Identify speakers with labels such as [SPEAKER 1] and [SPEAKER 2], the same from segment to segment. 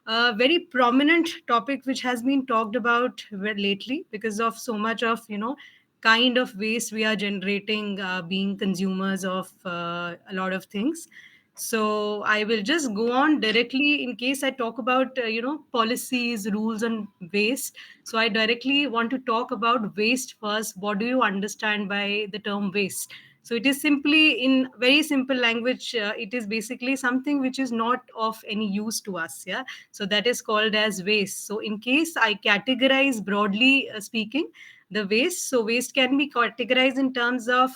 [SPEAKER 1] a very prominent topic which has been talked about lately because of so much of kind of waste we are generating, being consumers of a lot of things. So I will just go on directly in case I talk about policies, rules on waste. So I directly want to talk about waste first. What do you understand by the term waste? So it is simply, in very simple language, it is basically something which is not of any use to us. Yeah. So that is called as waste. So in case I categorize broadly speaking the waste, so waste can be categorized in terms of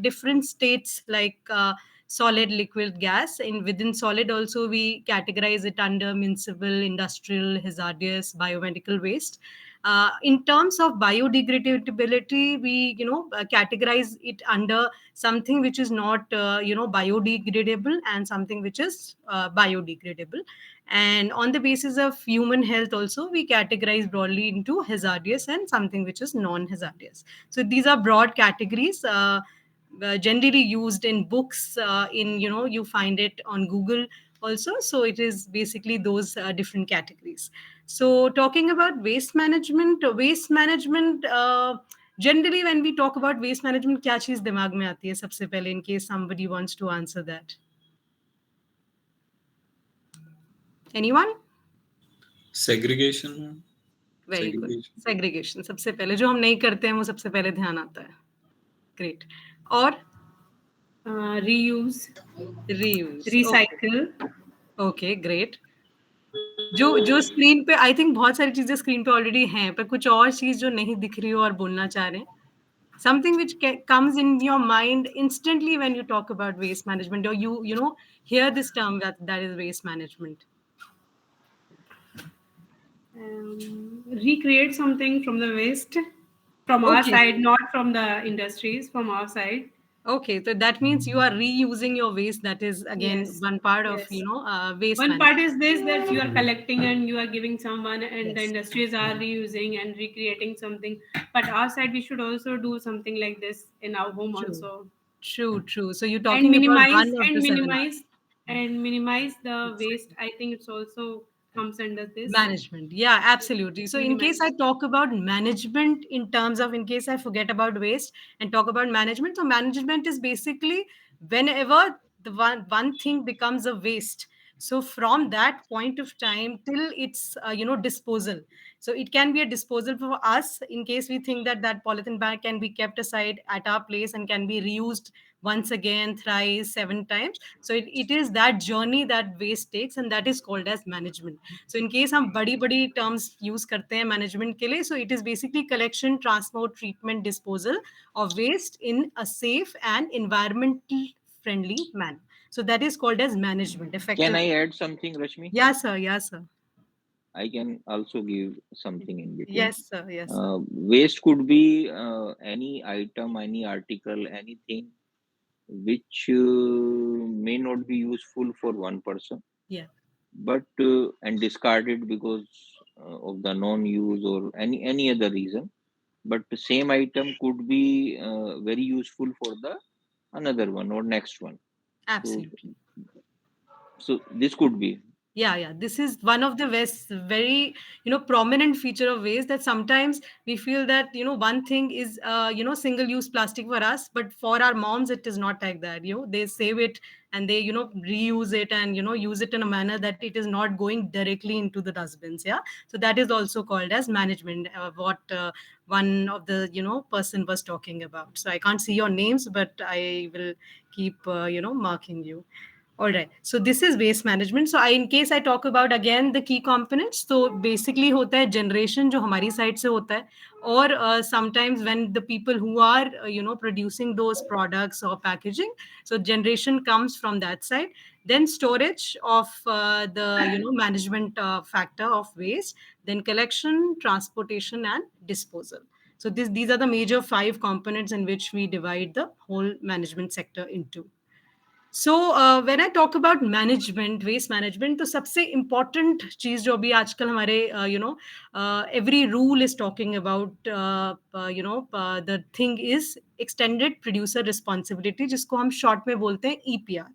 [SPEAKER 1] different states like solid, liquid, gas. And within solid also we categorize it under municipal, industrial, hazardous, biomedical waste. In terms of biodegradability, we categorize it under something which is not biodegradable and something which is biodegradable. And on the basis of human health also we categorize broadly into hazardous and something which is non-hazardous. So these are broad categories, generally used in books, in you find it on Google also. So it is basically those different categories. So talking about waste management, generally when we talk about waste management, क्या चीज दिमाग में आती है सबसे पहले, in case somebody wants to answer that? Anyone?
[SPEAKER 2] Segregation.
[SPEAKER 1] Very good.
[SPEAKER 2] Segregation.
[SPEAKER 1] Segregation सबसे पहले, जो हम नहीं करते हैं वो सबसे पहले ध्यान आता है. ग्रेट. और
[SPEAKER 3] reuse,
[SPEAKER 1] reuse.
[SPEAKER 3] recycle.
[SPEAKER 1] Okay, great. जो जो स्क्रीन पे आई थिंक बहुत सारी चीजें स्क्रीन पे ऑलरेडी हैं, पर कुछ और चीज जो नहीं दिख रही हो और बोलना चाह रहे हैं, something which comes in your mind instantly when you talk about waste management, or you hear this term that is waste management.
[SPEAKER 3] Recreate something from the waste from our
[SPEAKER 1] Okay.
[SPEAKER 3] side, not from the industries, from our side.
[SPEAKER 1] Okay, so that means you are reusing your waste. That is again
[SPEAKER 3] Yes,
[SPEAKER 1] one part of
[SPEAKER 3] yes.
[SPEAKER 1] waste
[SPEAKER 3] One
[SPEAKER 1] management.
[SPEAKER 3] part is this, that you are collecting and you are giving someone, and the
[SPEAKER 1] Yes.
[SPEAKER 3] industries are reusing and recreating something. But our side, we should also do something like this in our home
[SPEAKER 1] True.
[SPEAKER 3] also,
[SPEAKER 1] True. So you're
[SPEAKER 3] and
[SPEAKER 1] talking about one of the seven
[SPEAKER 3] minimize the waste. I think it's also comes under this.
[SPEAKER 1] management. Yeah, absolutely. So in case
[SPEAKER 3] Minimize.
[SPEAKER 1] I talk about management in terms of, in case I forget about waste and talk about management, so management is basically whenever the one thing becomes a waste. So from that point of time till its disposal. So it can be a disposal for us in case we think that that polythene bag can be kept aside at our place and can be reused once again, thrice, 7 times. So it is that journey that waste takes, and that is called as management. So in case हम बड़ी बड़ी terms use करते हैं management के लिए, so it is basically collection, transport, treatment, disposal of waste in a safe and environmental friendly manner. So that is called as management,
[SPEAKER 4] Can
[SPEAKER 1] effective.
[SPEAKER 4] I add something, Rashmi?
[SPEAKER 1] Yeah, sir. Yeah, sir.
[SPEAKER 4] I can also give something in between.
[SPEAKER 1] Yes, sir. Yes, sir.
[SPEAKER 4] Waste could be any item, any article, anything which may not be useful for one person,
[SPEAKER 1] Yeah.
[SPEAKER 4] but and discarded because of the non-use or any other reason. But the same item could be very useful for the another one or next one.
[SPEAKER 1] Absolutely.
[SPEAKER 4] So this could be.
[SPEAKER 1] Yeah. This is one of the very prominent feature of waste, that sometimes we feel that one thing is single use plastic for us, but for our moms it is not like that. They save it and they reuse it and use it in a manner that it is not going directly into the dustbins. Yeah. So that is also called as management, what one of the person was talking about. So I can't see your names, but I will keep marking you. All right. So this is waste management. So in case I talk about again the key components, so basically होता है generation जो हमारी side से होता है, or sometimes when the people who are producing those products or packaging, so generation comes from that side. Then storage of the management factor of waste, then collection, transportation, and disposal. So these are the major 5 components in which we divide the whole management sector into. So when I talk about management, waste management, तो सबसे important चीज़ जो अभी आजकल हमारे every rule is talking about the thing is extended producer responsibility, जिसको हम short में बोलते हैं EPR.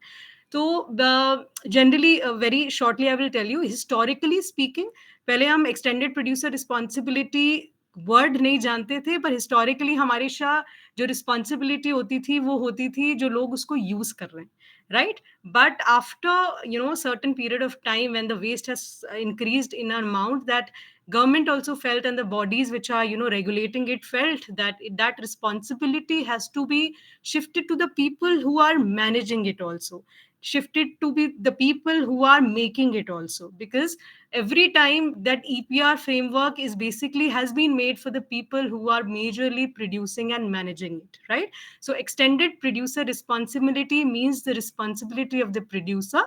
[SPEAKER 1] So the generally very shortly I will tell you, historically speaking, पहले हम extended producer responsibility वर्ड नहीं जानते थे, पर हिस्टोरिकली हमारे शाह जो रिस्पॉन्सिबिलिटी होती थी वो होती थी जो लोग उसको यूज कर रहे हैं, right. But after certain period of time when the waste has increased in an amount that government also felt, and the bodies which are regulating it felt that that responsibility has to be shifted to the people who are managing it also, shifted to be the people who are making it also, because every time that EPR framework is basically has been made for the people who are majorly producing and managing it, right? So extended producer responsibility means the responsibility of the producer,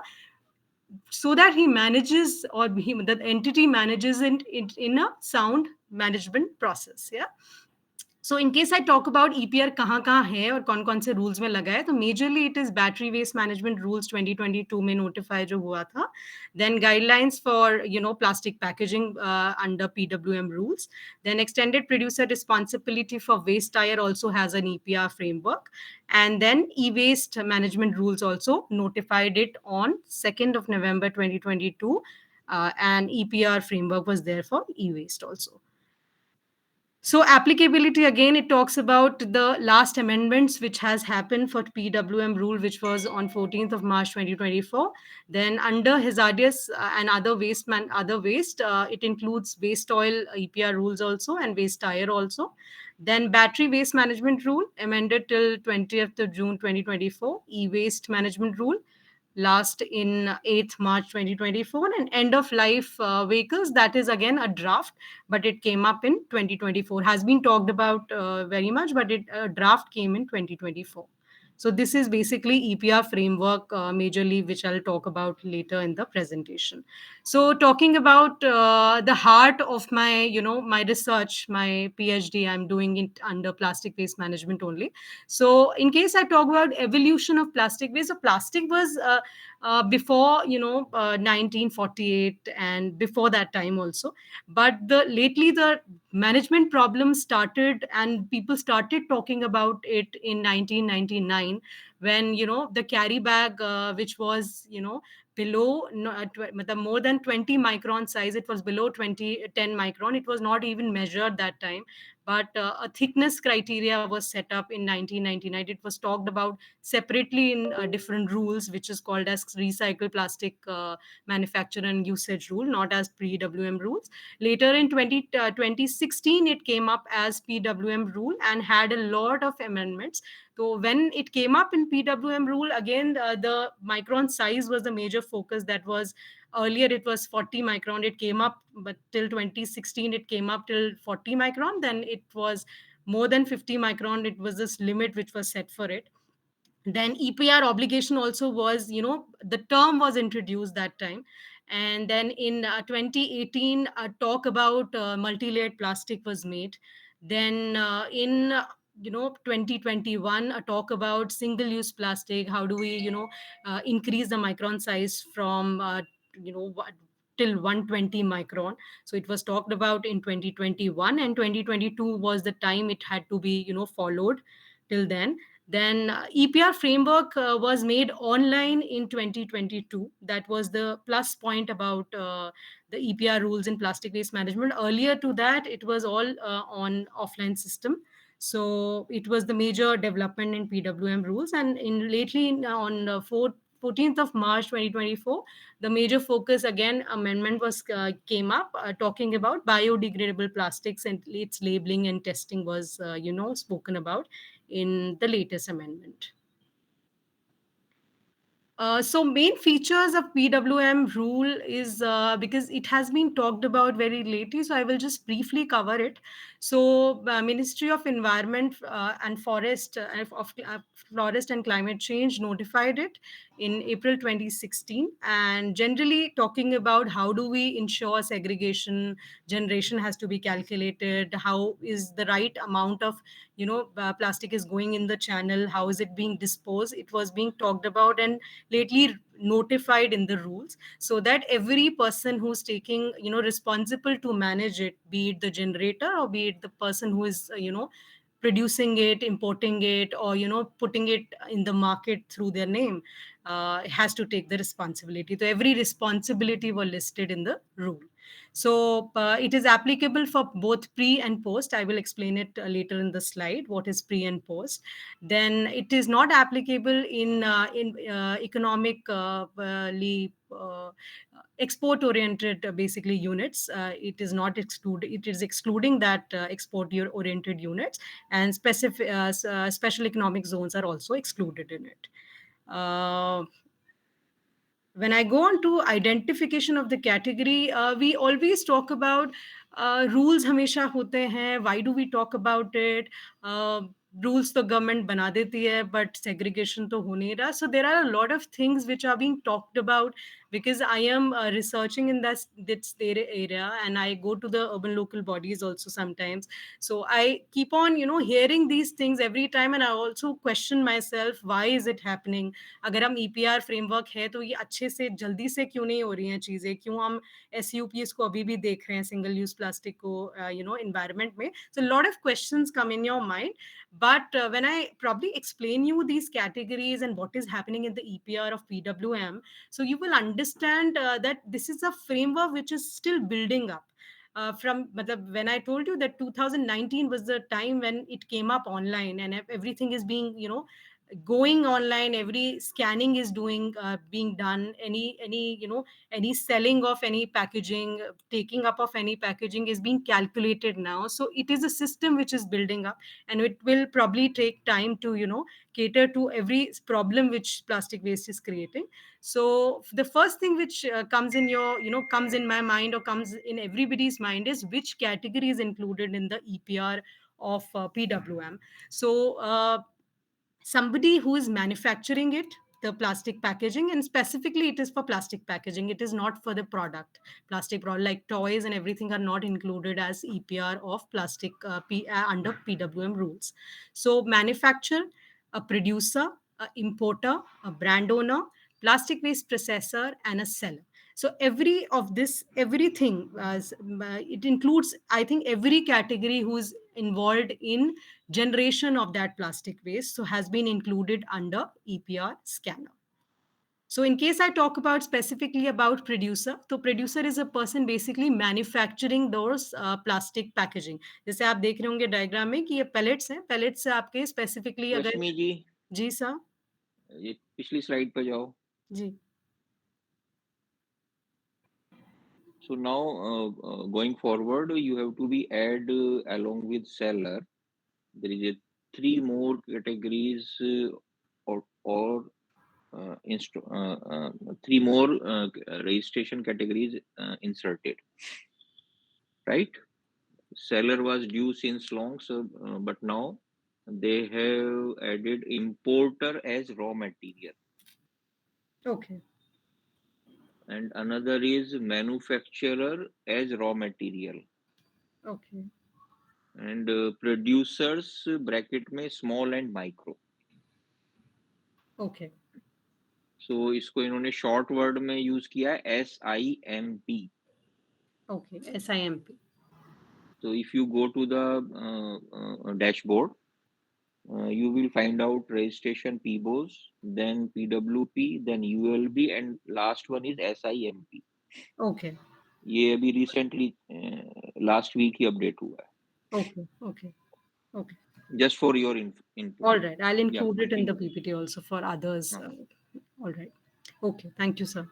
[SPEAKER 1] so that he manages, or the entity manages in a sound management process. Yeah. So in case I talk about EPR कहाँ है और कौन से rules में लगा है, तो majorly it is battery waste management rules 2022 में notify जो हुआ था, then guidelines for plastic packaging under PWM rules, then extended producer responsibility for waste tire also has an EPR framework, and then e-waste management rules also notified it on 2nd of November 2022, and EPR framework was there for e-waste also. So applicability, again, it talks about the last amendments which has happened for PWM rule, which was on 14th of March 2024. Then under hazardous and other waste, it includes waste oil EPR rules also, and waste tire also. Then battery waste management rule amended till 20th of June 2024. E-waste management rule last in 8th March 2024, and end of life vehicles, that is again a draft, but it came up in 2024, has been talked about very much, but it draft came in 2024. So this is basically EPR framework majorly, which I'll talk about later in the presentation. So talking about the heart of my my research, my PhD, I'm doing it under plastic waste management only. So in case I talk about evolution of plastic waste, so plastic was before 1948 and before that time also, but lately the management problems started and people started talking about it in 1999, when the carry bag which was below more than 20 micron size, it was below 10 micron, it was not even measured that time, but a thickness criteria was set up in 1999. It was talked about separately in different rules, which is called as recycle plastic manufacture and usage rule, not as PWM rules. Later in 2016, it came up as PWM rule and had a lot of amendments. So when it came up in PWM rule, again, the micron size was the major focus. That was earlier it was 40 micron. It came up, but till 2016, it came up till 40 micron. Then it was more than 50 micron. It was this limit which was set for it. Then EPR obligation also was, the term was introduced that time. And then in 2018, a talk about multi-layered plastic was made. Then in 2021, a talk about single-use plastic. How do we increase the micron size from you know what till 120 micron. So it was talked about in 2021, and 2022 was the time it had to be followed till then. Then EPR framework was made online in 2022. That was the plus point about the EPR rules in plastic waste management. Earlier to that, it was all on offline system. So it was the major development in PWM rules. And in lately on 14th of March 2024, the major focus again amendment was came up talking about biodegradable plastics, and its labeling and testing was spoken about in the latest amendment. So main features of PWM rule is because it has been talked about very lately, so I will just briefly cover it. So Ministry of Environment and Forest and Climate Change notified it in April 2016, and generally talking about how do we ensure segregation, generation has to be calculated, how is the right amount of plastic is going in the channel, how is it being disposed, it was being talked about and lately notified in the rules, so that every person who's taking responsible to manage it, be it the generator or be it the person who is producing it, importing it, or putting it in the market through their name, has to take the responsibility. So every responsibility were listed in the rule. So it is applicable for both pre and post. I will explain it later in the slide. What is pre and post? Then it is not applicable in economic export oriented basically units. It is not excluded. It is excluding that export oriented units, and special economic zones are also excluded in it. Uh, when I go on to identification of the category, we always talk about rules हमेशा होते हैं. Why do we talk about it? Rules तो government बना देती है, but segregation तो हो नहीं रहा. So there are a lot of things which are being talked about because I am researching in this area, and I go to the urban local bodies also sometimes. So I keep on, hearing these things every time, and I also question myself, why is it happening? अगर हम EPR framework है तो ये अच्छे से जल्दी से क्यों नहीं हो रही हैं चीज़ें, क्यों हम एसयूपीएस को अभी भी देख रहे हैं सिंगल यूज प्लास्टिक को environment में. So a lot of questions come in your mind, but when I probably explain you these categories and what is happening in the EPR of PWM, so you will understand that this is a framework which is still building up. From when I told you that 2019 was the time when it came up online and everything is being going online, every scanning is doing being done, any selling of any packaging, taking up of any packaging is being calculated now. So it is a system which is building up, and it will probably take time to cater to every problem which plastic waste is creating. So the first thing which comes in your comes in my mind or comes in everybody's mind is which category is included in the EPR of PWM. So somebody who is manufacturing it, the plastic packaging, and specifically it is for plastic packaging, it is not for the product. Plastic product like toys and everything are not included as EPR of plastic under PWM rules. So manufacturer, a producer, a importer, a brand owner, plastic waste processor, and a seller. So every of this, everything, it includes, I think, every category who is involved in generation of that plastic waste, so has been included under EPR scanner. So in case I talk about specifically about producer, तो producer is a person basically manufacturing those plastic packaging. जैसे आप देख रहे होंगे diagram में कि ये pellets हैं, pellets से आपके specifically अगर
[SPEAKER 4] रश्मि जी,
[SPEAKER 1] जी सर
[SPEAKER 4] ये पिछली स्लाइड पर जाओ.
[SPEAKER 1] जी
[SPEAKER 4] So now, going forward, you have to be add along with seller. There is a 3 more categories or 3 more registration categories inserted. Right? Seller was due since long, so but now they have added importer as raw material.
[SPEAKER 1] okay
[SPEAKER 4] And another is manufacturer as raw material.
[SPEAKER 1] okay
[SPEAKER 4] And producers bracket में small and micro.
[SPEAKER 1] okay
[SPEAKER 4] So इसको इन्होंने short word में use किया है SIMP.
[SPEAKER 1] okay SIMP.
[SPEAKER 4] So if you go to the dashboard, you will find out registration PBOS, then PWP, then ULB, and last one is SIMP.
[SPEAKER 1] Okay
[SPEAKER 4] ये अभी recently last week ही update हुआ है.
[SPEAKER 1] okay okay okay
[SPEAKER 4] Just for your input.
[SPEAKER 1] all right, I'll
[SPEAKER 4] Yeah,
[SPEAKER 1] include it in the
[SPEAKER 4] continue.
[SPEAKER 1] PPT also for others.
[SPEAKER 4] हाँ.
[SPEAKER 1] All right, okay, thank you sir.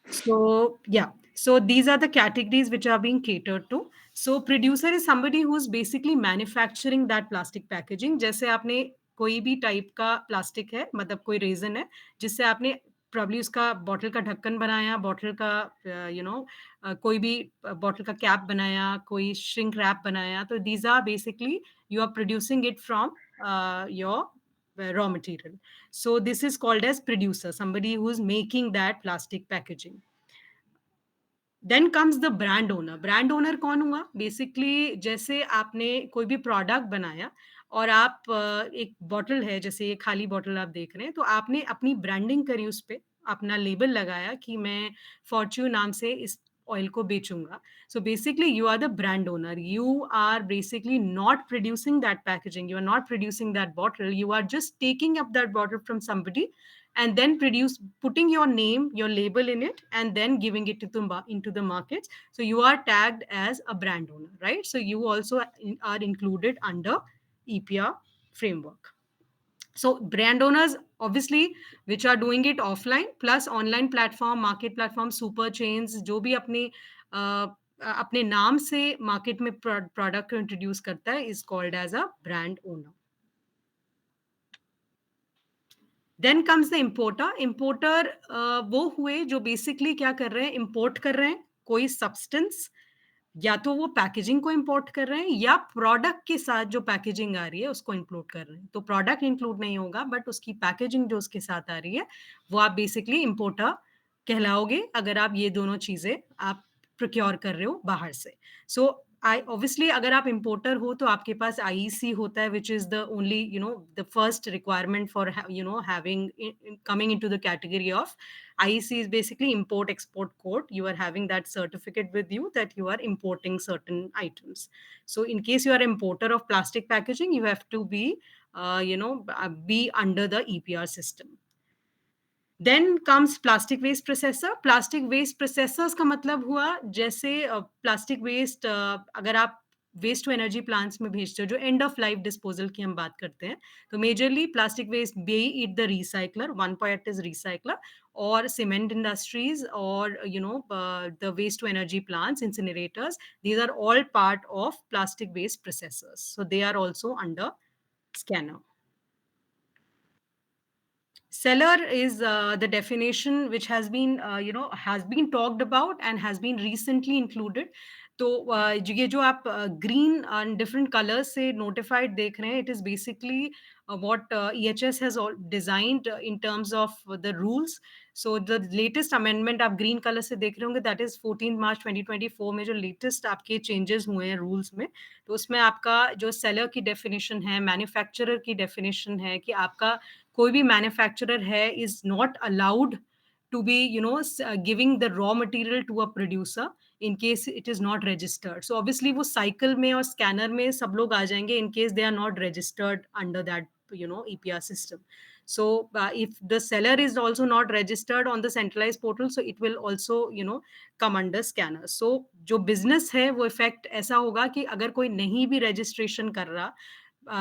[SPEAKER 1] So yeah, so these are the categories which are being catered to. So producer is somebody who is basically manufacturing that plastic packaging. जैसे आपने कोई भी type का plastic है, मतलब कोई raisin है जिससे आपने प्रॉब्ली उसका बॉटल का ढक्कन बनाया, बॉटल का कोई भी बॉटल का कैप बनाया, कोई श्रिंक रैप बनाया, तो these are basically you are producing it from your raw material. So this is called as producer, somebody who is making that plastic packaging. Then comes the brand owner. Brand owner कौन हुआ? Basically जैसे आपने कोई भी product बनाया और आप एक बॉटल है, जैसे ये खाली बॉटल आप देख रहे हैं, तो आपने अपनी ब्रांडिंग करी उस पे, अपना लेबल लगाया कि मैं फॉर्च्यून नाम से इस ऑयल को बेचूंगा. So basically you are the brand owner. You are basically not producing that packaging, you are not producing that bottle, you are just taking up that bottle from somebody and then putting your name, your label in it, and then giving it to into the markets. So you are tagged as a brand owner, right? So you also are included under EPR framework. So brand owners, obviously, which are doing it offline plus online platform, market platform, super chains, जो भी अपने नाम से market में product को introduce करता है, is called as a brand owner. Then comes the importer. Importer वो हुए जो बेसिकली क्या कर रहे हैं, इम्पोर्ट कर रहे हैं कोई सब्सटेंस, या तो वो पैकेजिंग को इंपोर्ट कर रहे हैं या प्रोडक्ट के साथ जो पैकेजिंग आ रही है उसको इंक्लूड कर रहे हैं. तो प्रोडक्ट इंक्लूड नहीं होगा, बट उसकी पैकेजिंग जो उसके साथ आ रही है वो आप बेसिकली इंपोर्टर कहलाओगे, अगर आप ये दोनों चीजें आप प्रोक्योर कर रहे हो बाहर से. सो आई ऑब्वियसली अगर आप इंपोर्टर हो तो आपके पास आईईसी होता है, which is the only the first requirement for having coming into the category of IEC. Is basically import export code. You are having that certificate with you that you are importing certain items. So in case you are importer of plastic packaging, you have to be be under the EPR system. Then comes plastic waste processor. Plastic waste processors का मतलब हुआ जैसे plastic waste अगर आप waste to energy plants में भेजते हो, जो एंड ऑफ लाइफ डिस्पोजल की हम बात करते हैं, तो majorly plastic waste be it the recycler, one part is recycler, और सीमेंट इंडस्ट्रीज, और the waste to energy plants, incinerators, these are all part of plastic waste processors, so they are also under scanner. Seller is the definition which has been has been talked about and has been recently included. तो ये जो आप green and different colours से notified देख रहे हैं, it is basically what EHS has all designed in terms of the rules. So the latest amendment आप green color से देख रहे होंगे, that is 14 मार्च 2024 में जो latest आपके changes हुए हैं rules में. तो उसमें आपका जो seller की definition है, manufacturer की definition है कि आपका कोई भी manufacturer है is not allowed to be giving the raw material to a producer in case it is not registered. So obviously वो cycle में और scanner में सब लोग आ जाएंगे in case they are not registered under that EPR system. So if the seller is also not registered on the centralized portal, so it will also come under scanner. So जो business है वो effect ऐसा होगा कि अगर कोई नहीं भी registration कर रहा,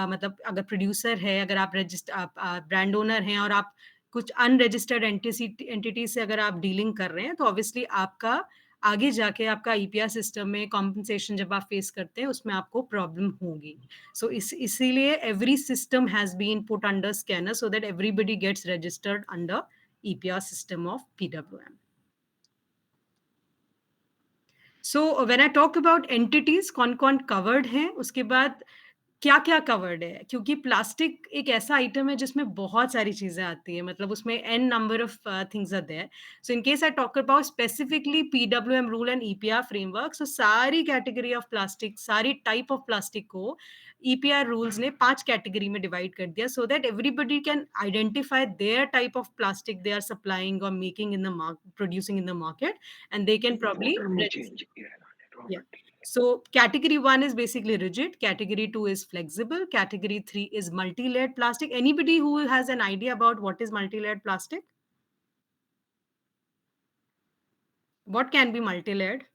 [SPEAKER 1] मतलब अगर प्रोड्यूसर है, अगर आप ब्रांड ओनर हैं और आप कुछ अनरजिस्टर्ड एंटिटी से अगर आप डीलिंग कर रहे हैं, तो ऑब्वियसली आपका आगे जाके आपका ईपीआर सिस्टम में कॉम्पनसेशन जब आप फेस करते हैं उसमें आपको प्रॉब्लम होगी. सो इसीलिए every system has been put under scanner so that everybody gets registered under EPR system of PWM. So when I talk about entities कौन कौन कवर्ड हैं, उसके बाद क्या क्या कवर्ड है, क्योंकि प्लास्टिक एक ऐसा आइटम है जिसमें बहुत सारी चीजें आती है, मतलब उसमें an number of things are there. So in case I talk about specifically PWM rule and EPR framework, so सारी कैटेगरी ऑफ प्लास्टिक, सारी टाइप ऑफ प्लास्टिक को EPR रूल्स ने 5 कैटेगरी में डिवाइड कर दिया, so that everybody can identify their type of plastic they are supplying और making in the market, producing in the market, and they can probably yeah. So category 1 is basically rigid, category 2 is flexible, category 3 is multi-layered plastic. Anybody who has an idea about what is multi-layered plastic? What can be multi-layered?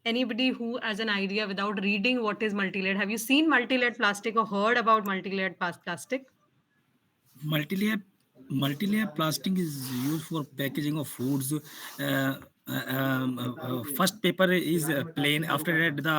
[SPEAKER 1] Anybody who has an idea without reading what is multi-layered? Have you seen multi-layered plastic or heard about multi-layered plastic?
[SPEAKER 2] Multi-layer plastic is used for packaging of foods. First paper is plain. After that, the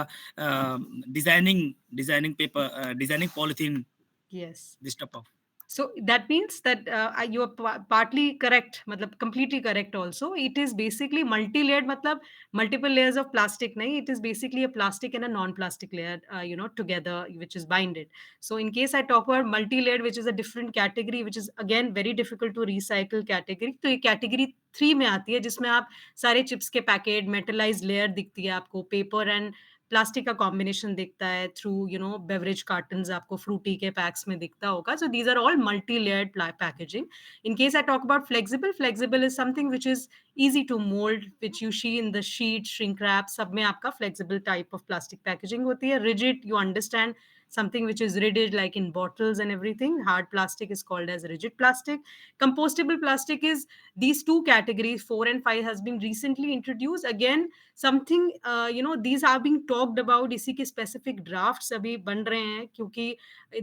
[SPEAKER 2] designing paper, designing polythene.
[SPEAKER 1] Yes.
[SPEAKER 2] This type of.
[SPEAKER 1] So that means that you are partly correct, matlab completely correct also. It is basically multi-layered, matlab multiple layers of plastic nahi, it is basically a plastic and a non-plastic layer together, which is binded. So in case I talk about multi-layered, which is a different category, which is again very difficult to recycle category, तो ये category 3 में आती है, जिसमें आप सारे chips के packet, metallised layer दिखती है आपको, पेपर एंड प्लास्टिक का कॉम्बिनेशन दिखता है, थ्रू बेवरेज कार्टन्स आपको फ्रूटी के पैक्स में दिखता होगा. So these are all multi layered packaging. In case I talk about flexible is something which is easy to mold, which you see in the sheet, shrink wrap, सब में आपका flexible type of plastic packaging होती है. Rigid, you understand, something which is rigid, like in bottles and everything. Hard plastic is called as rigid plastic. Compostable plastic is these two categories, 4 and 5, has been recently introduced. Again, something these are being talked about, इसी के specific drafts अभी बन रहे हैं, क्योंकि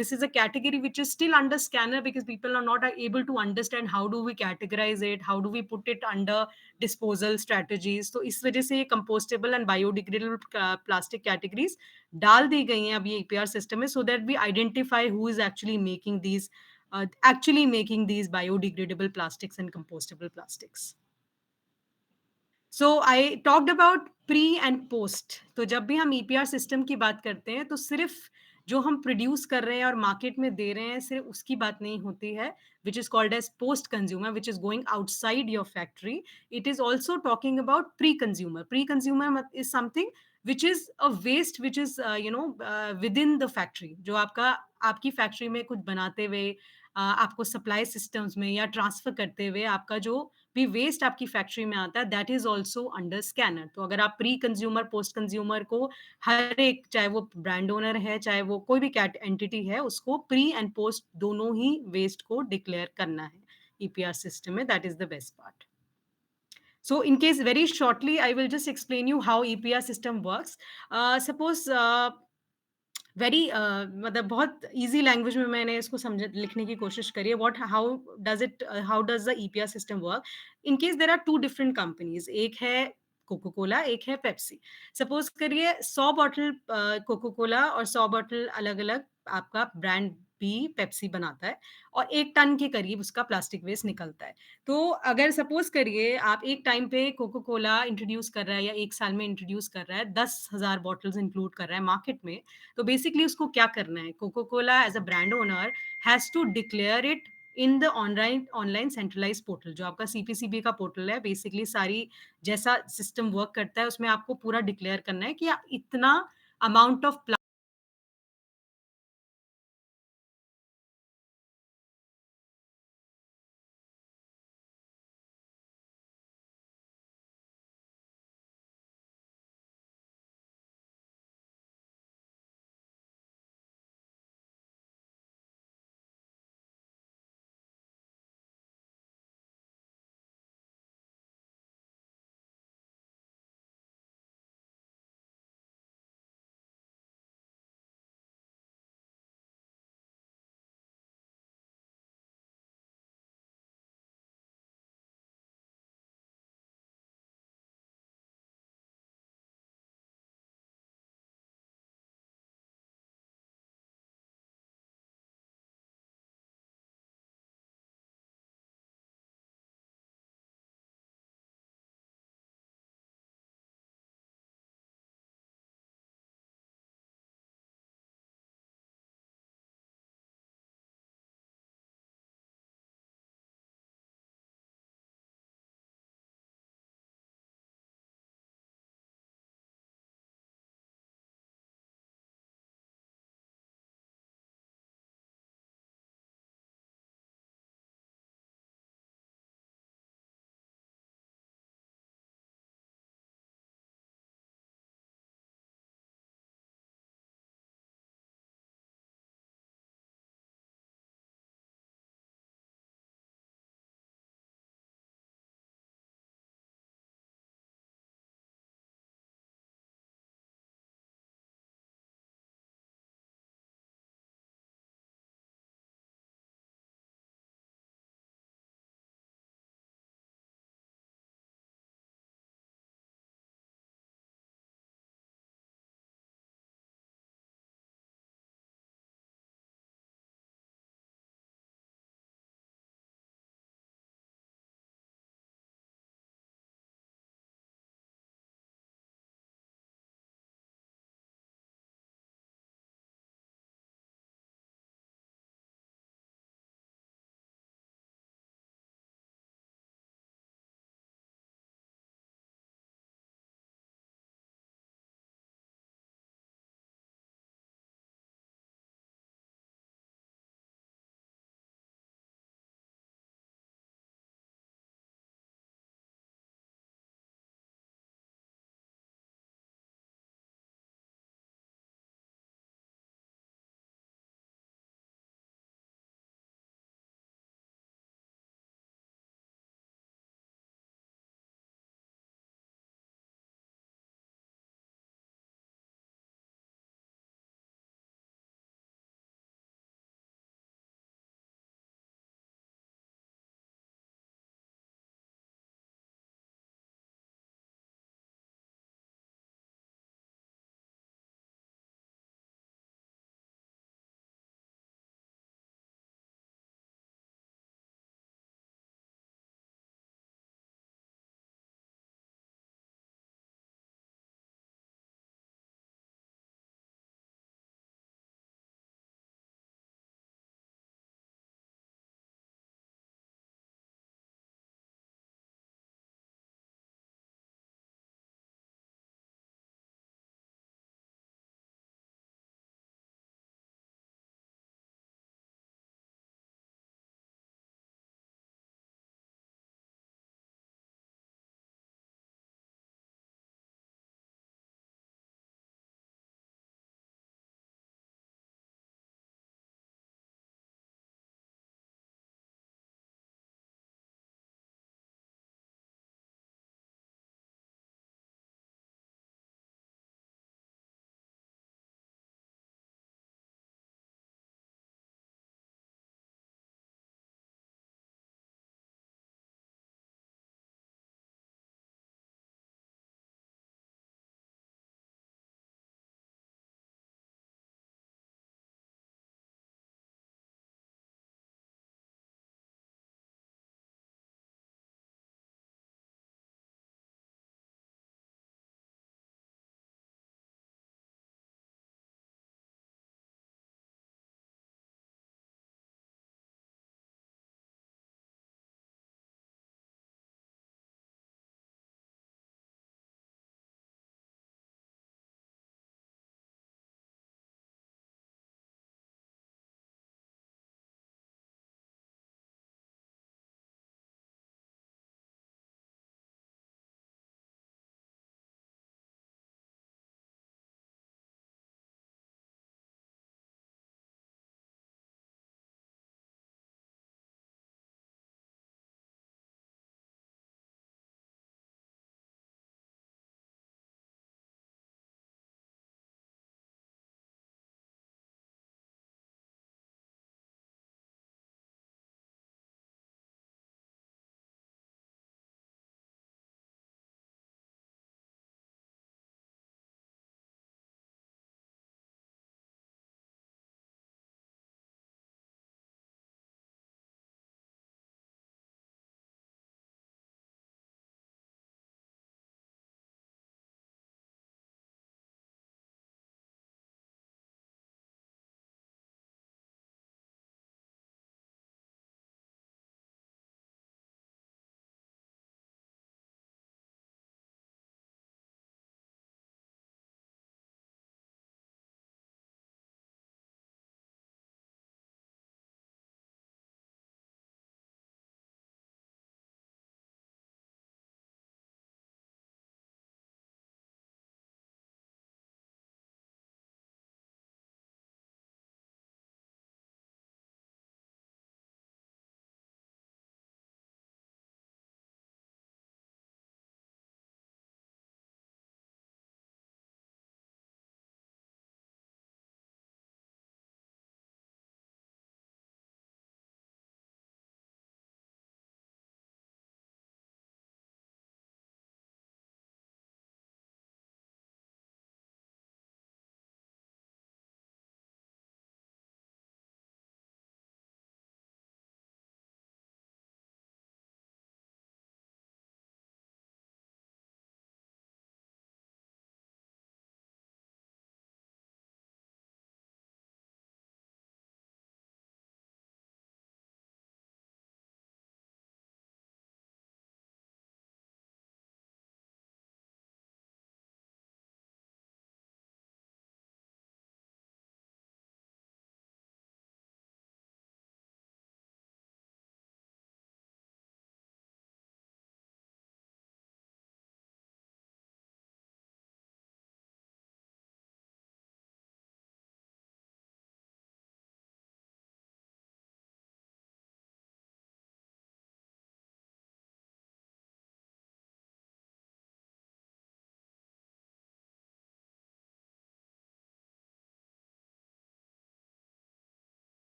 [SPEAKER 1] this is a category which is still under scanner, because people are not able to understand how do we categorize it, how do we put it under disposal strategies. तो इस वजह से ये compostable and biodegradable plastic categories डाल दी गई हैं अभी APR system में, so that we identify who is actually making these biodegradable plastics and compostable plastics. So I talked about pre and post. तो जब भी हम ईपीआर सिस्टम की बात करते हैं तो सिर्फ जो हम प्रोड्यूस कर रहे हैं और मार्केट में दे रहे हैं सिर्फ उसकी बात नहीं होती है, which is called as post consumer, which is going outside your factory. It is also talking about pre consumer. Pre consumer is something which is a waste which is within the factory, जो आपकी factory में कुछ बनाते हुए आपको supply systems में या transfer करते हुए आपका जो भी वेस्ट आपकी फैक्ट्री में आता है, that is also under scanner. तो अगर आप प्री कंज्यूमर पोस्ट कंज्यूमर को हर एक, चाहे वो ब्रांड ओनर है चाहे वो कोई भी कैट एंटिटी है, उसको प्री एंड पोस्ट दोनों ही वेस्ट को डिक्लेयर करना है ईपीआर सिस्टम में. That is the best part. So in case, very shortly, I will just explain you how EPR system works. Suppose very मतलब बहुत easy language में मैंने इसको लिखने की कोशिश करी है. How does the EPR system work? In case there are two different companies, एक है कोको कोला, एक है पेप्सी. सपोज करिए 100 बॉटल कोको कोला और 100 बॉटल अलग अलग आपका ब्रांड भी पेप्सी बनाता है, और 1 टन के करीब उसका प्लास्टिक वेस्ट निकलता है. तो अगर सपोज करिए आप एक टाइम पे कोको कोला इंट्रोड्यूस कर रहा है या 1 साल में इंट्रोड्यूस कर रहा है, 10,000 बॉटल्स इंक्लूड कर रहा है मार्केट में, तो बेसिकली उसको क्या करना है, Coca Cola as a brand owner has to declare it in the online centralise portal. जो आपका सीपीसीबी का पोर्टल है, बेसिकली सारी जैसा सिस्टम वर्क करता है उसमें आपको पूरा डिक्लेयर करना है कि इतना अमाउंट ऑफ